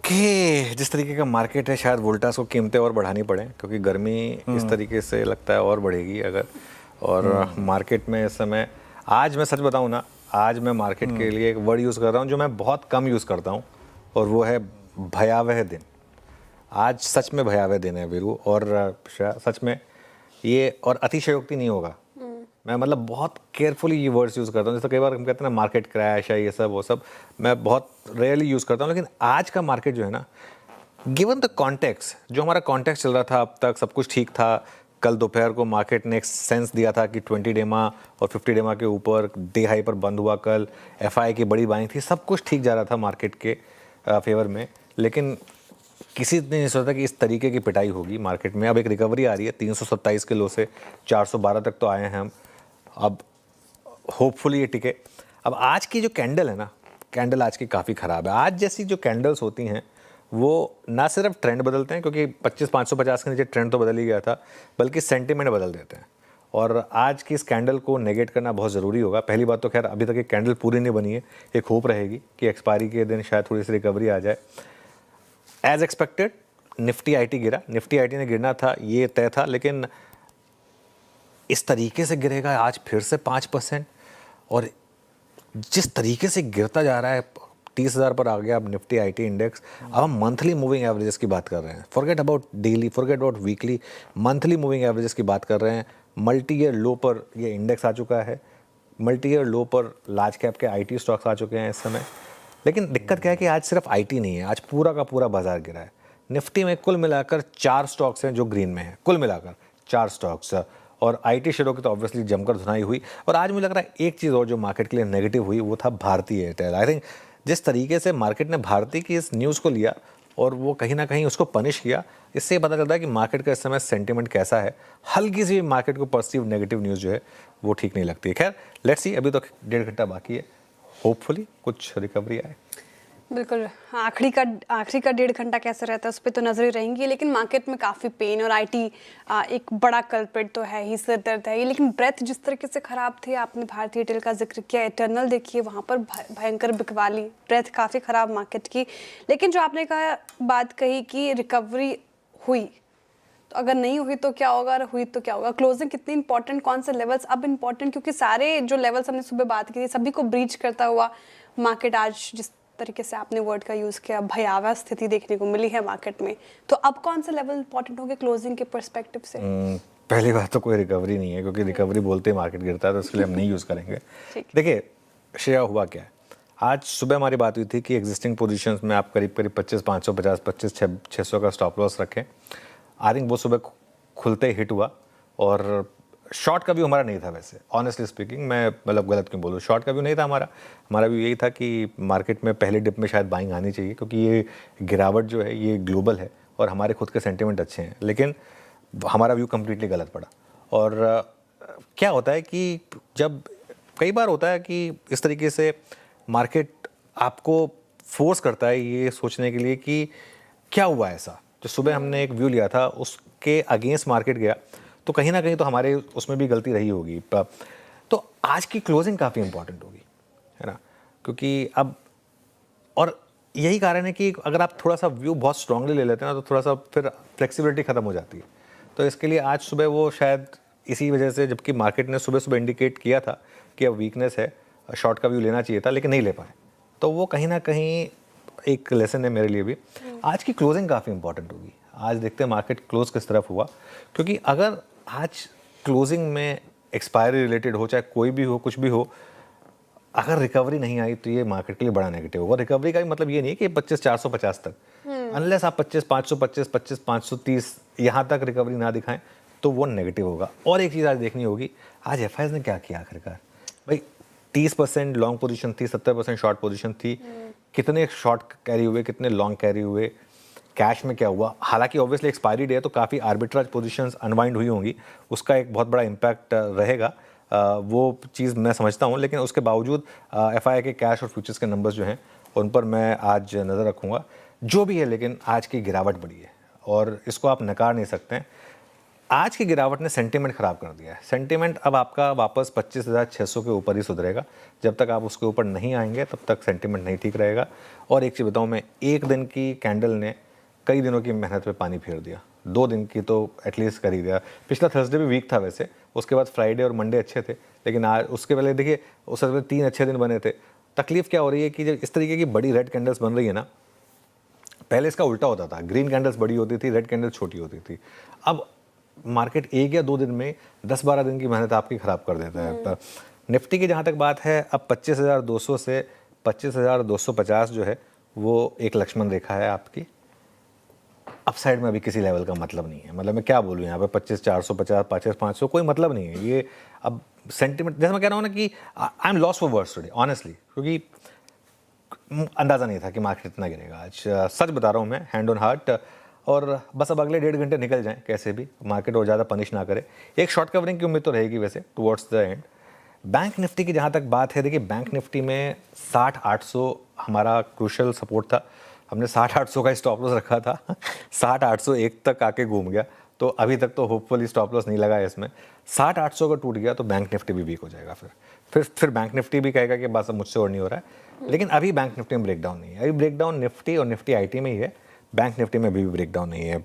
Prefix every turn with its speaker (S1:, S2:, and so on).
S1: Okay जिस तरीके का मार्केट है शायद वोल्टास को कीमतें और बढ़ानी पड़े क्योंकि गर्मी इस तरीके से लगता है और बढ़ेगी अगर। और मार्केट में इस समय आज मैं सच बताऊं ना, आज मैं मार्केट के लिए एक वर्ड यूज़ कर रहा हूं जो मैं बहुत कम यूज़ करता हूं और वो है भयावह दिन। आज सच में भयावह दिन है वीरू, और सच में ये और अतिशयोक्ति नहीं होगा। मैं मतलब बहुत केयरफुली ये वर्ड्स यूज़ करता हूँ। जैसे कई बार हम कहते हैं ना मार्केट क्रैश है ये सब वो सब, मैं बहुत रेयरली यूज़ करता हूँ। लेकिन आज का मार्केट जो है ना, गिवन द कॉन्टेक्स्ट, जो हमारा कॉन्टेक्स्ट चल रहा था अब तक सब कुछ ठीक था। कल दोपहर को मार्केट ने एक सेंस दिया था कि 20 डेमा और 50 डेमा के ऊपर डे हाई पर बंद हुआ। कल एफआई की बड़ी बाइंग थी, सब कुछ ठीक जा रहा था मार्केट के फेवर में। लेकिन किसी ने नहीं सोचा कि इस तरीके की पिटाई होगी मार्केट में। अब एक रिकवरी आ रही है 327 के लो से 412 तक तो आए हैं हम। अब होपफुली ये टिके। अब आज की जो कैंडल है ना, कैंडल आज की काफ़ी ख़राब है। आज जैसी जो कैंडल्स होती हैं वो ना सिर्फ ट्रेंड बदलते हैं, क्योंकि 25,550 के नीचे ट्रेंड तो बदल ही गया था, बल्कि सेंटिमेंट बदल देते हैं। और आज की इस कैंडल को नेगेट करना बहुत ज़रूरी होगा। पहली बात तो खैर अभी तक ये कैंडल पूरी नहीं बनी है, एक होप रहेगी कि एक्सपायरी के दिन शायद थोड़ी सी रिकवरी आ जाए। एज एक्सपेक्टेड निफ्टी आईटी गिरा। निफ्टी आईटी ने गिरना था ये तय था, लेकिन इस तरीके से गिरेगा आज फिर से 5%। और जिस तरीके से गिरता जा रहा है, 30,000 पर आ गया अब निफ्टी आईटी इंडेक्स। अब हम मंथली मूविंग एवरेजेस की बात कर रहे हैं, forget about daily, forget about weekly, monthly moving averages की बात कर रहे हैं। मल्टी ईयर लो पर ये इंडेक्स आ चुका है, मल्टी ईयर लो पर लार्ज कैप के आईटी स्टॉक्स आ चुके हैं इस समय। लेकिन दिक्कत क्या है कि आज सिर्फ आईटी नहीं है, आज पूरा का पूरा बाजार गिरा है। निफ्टी में कुल मिलाकर 4 स्टॉक्स हैं जो ग्रीन में हैं, कुल मिलाकर 4 स्टॉक्स। और आईटी शेयरों की तो ऑब्वियसली जमकर धुनाई हुई। और आज मुझे लग रहा है एक चीज़ और जो मार्केट के लिए नेगेटिव हुई वो था भारती एयरटेल। आई थिंक जिस तरीके से मार्केट ने भारती की इस न्यूज़ को लिया और वो कहीं ना कहीं उसको पनिश किया, इससे ये पता चलता है कि मार्केट का इस समय सेंटिमेंट कैसा है। हल्की सी मार्केट को पॉजिटिव नेगेटिव न्यूज़ जो है वो ठीक नहीं लगती है। खैर लेट्स सी, अभी तो 1.5 घंटा बाकी है, होपफुली कुछ रिकवरी आए।
S2: बिल्कुल। आखिरी का 1.5 घंटा कैसे रहता है उस पर तो नजर ही रहेंगी, लेकिन मार्केट में काफ़ी पेन और आईटी एक बड़ा कल्प्रिट तो है ही, सिर दर्द है ही। लेकिन ब्रेथ जिस तरीके से ख़राब थी, आपने भारतीय एयरटेल का जिक्र किया, इटर्नल देखिए वहाँ पर भयंकर बिकवाली, ब्रेथ काफ़ी ख़राब मार्केट की। लेकिन जो आपने कहा बात कही कि रिकवरी हुई, तो अगर नहीं हुई तो क्या होगा, और हुई तो क्या होगा, क्लोजिंग कितनी इंपॉर्टेंट, कौन से लेवल्स अब इंपॉर्टेंट, क्योंकि सारे जो लेवल्स हमने सुबह बात की थी सभी को ब्रीच करता हुआ मार्केट आज जिस तरीके से आपने वर्ड का यूज़ किया, भयावह स्थिति देखने को मिली है मार्केट में। तो अब कौन से लेवल इंपॉर्टेंट होंगे क्लोजिंग के पर्सपेक्टिव से?
S1: पहली बात तो कोई रिकवरी नहीं है, क्योंकि रिकवरी बोलते ही मार्केट गिरता है, तो इसलिए हम नहीं यूज़ करेंगे। देखिए श्रेया, हुआ क्या है, आज सुबह हमारी बात हुई थी कि एग्जिस्टिंग पोजीशंस में आप करीब करीब 25,550, 25,600 का स्टॉप लॉस रखें। आई थिंक वो सुबह खुलते ही हिट हुआ। और शॉर्ट का व्यू हमारा नहीं था वैसे, ऑनेस्टली स्पीकिंग, मैं मतलब गलत क्यों बोलूँ, शॉर्ट का व्यू नहीं था हमारा व्यू यही था कि मार्केट में पहले डिप में शायद बाइंग आनी चाहिए, क्योंकि ये गिरावट जो है ये ग्लोबल है और हमारे खुद के सेंटिमेंट अच्छे हैं। लेकिन हमारा व्यू कम्प्लीटली गलत पड़ा। और क्या होता है कि जब कई बार होता है कि इस तरीके से मार्केट आपको फोर्स करता है ये सोचने के लिए कि क्या हुआ ऐसा, जो सुबह हमने एक व्यू लिया था उसके अगेंस्ट मार्केट गया, तो कहीं ना कहीं तो हमारे उसमें भी गलती रही होगी। तो आज की क्लोजिंग काफ़ी इंपॉर्टेंट होगी, है ना, क्योंकि अब और यही कारण है कि अगर आप थोड़ा सा व्यू बहुत स्ट्रांगली ले लेते हैं ना, तो थोड़ा सा फिर फ्लेक्सिबिलिटी ख़त्म हो जाती है। तो इसके लिए आज सुबह वो शायद इसी वजह से, जबकि मार्केट ने सुबह सुबह इंडिकेट किया था कि अब वीकनेस है, शॉर्ट का व्यू लेना चाहिए था, लेकिन नहीं ले पाए, तो वो कहीं ना कहीं एक लेसन है मेरे लिए भी। आज की क्लोजिंग काफ़ी इंपॉर्टेंट होगी। आज देखते हैं मार्केट क्लोज किस तरफ हुआ, क्योंकि अगर आज क्लोजिंग में एक्सपायरी रिलेटेड हो, चाहे कोई भी हो, कुछ भी हो, अगर रिकवरी नहीं आई तो ये मार्केट के लिए बड़ा नेगेटिव होगा। रिकवरी का भी मतलब ये नहीं है कि 25,450 तक, अनलेस आप 25,525, 25,530 यहाँ तक रिकवरी ना दिखाएं तो वो नेगेटिव होगा। और एक चीज़ आज देखनी होगी, आज एफआईज ने क्या किया आखिरकार। भाई 30% लॉन्ग पोजीशन थी, 70% शॉर्ट पोजीशन थी, कितने शॉर्ट कैरी हुए, कितने लॉन्ग कैरी हुए, कैश में क्या हुआ। हालांकि ऑब्वियसली एक्सपायरी डे है तो काफ़ी आर्बिट्राज पोजीशंस अनवाइंड हुई होंगी, उसका एक बहुत बड़ा इम्पैक्ट रहेगा, वो चीज़ मैं समझता हूँ। लेकिन उसके बावजूद एफआई के कैश और फ्यूचर्स के नंबर्स जो हैं उन पर मैं आज नज़र रखूँगा। जो भी है, लेकिन आज की गिरावट बड़ी है और इसको आप नकार नहीं सकते हैं। आज की गिरावट ने सेंटीमेंट ख़राब कर दिया है। सेंटीमेंट अब आपका वापस 25,600 के ऊपर ही सुधरेगा। जब तक आप उसके ऊपर नहीं आएंगे तब तक सेंटीमेंट नहीं ठीक रहेगा। और एक चीज़ बताऊं मैं, एक दिन की कैंडल ने कई दिनों की मेहनत पे पानी फेर दिया। 2 दिन की तो एटलीस्ट कर ही दिया। पिछला थर्सडे भी वीक था वैसे, उसके बाद फ्राइडे और मंडे अच्छे थे, लेकिन आज उसके पहले देखिए उससे पहले 3 अच्छे दिन बने थे। तकलीफ क्या हो रही है कि जब इस तरीके की बड़ी रेड कैंडल्स बन रही है ना, पहले इसका उल्टा होता था, ग्रीन कैंडल्स बड़ी होती थी, रेड कैंडल्स छोटी होती थी। अब मार्केट 1 या 2 दिन में 10-12 दिन की मेहनत आपकी ख़राब कर देता है। पर निफ्टी की जहाँ तक बात है, अब 25,200 से 25,250 जो है वो एक लक्ष्मण रेखा है आपकी। अपसाइड में अभी किसी लेवल का मतलब नहीं है। मतलब मैं क्या बोलूँ यहाँ पे 25,450, 25,500 कोई मतलब नहीं है। ये अब सेंटीमेंट, जैसे मैं कह रहा हूँ ना कि I am loss for words today honestly, क्योंकि अंदाज़ा नहीं था कि मार्केट इतना गिरेगा आज। सच बता रहा हूँ मैं, हैंड ऑन हार्ट। और बस अब अगले 1.5 घंटे निकल जाएं कैसे भी, मार्केट और ज़्यादा पनिश ना करे। एक शॉर्ट कवरिंग की उम्मीद तो रहेगी वैसे towards the end. Bank Nifty की जहाँ तक बात है, देखिए बैंक निफ्टी में 60,800 हमारा क्रूशल सपोर्ट था। हमने 60,800 का स्टॉप लॉस रखा था 60,801 तक आके घूम गया, तो अभी तक तो होपफुली स्टॉप लॉस नहीं लगा है इसमें। 60,800 का टूट गया तो बैंक निफ्टी भी वीक हो जाएगा। फिर बैंक निफ्टी भी कहेगा कि बस अब मुझसे और नहीं हो रहा है। लेकिन अभी बैंक निफ्टी में ब्रेकडाउन नहीं है। अभी ब्रेकडाउन निफ्टी और निफ्टी आईटी में ही है, बैंक निफ्टी में भी ब्रेकडाउन नहीं है।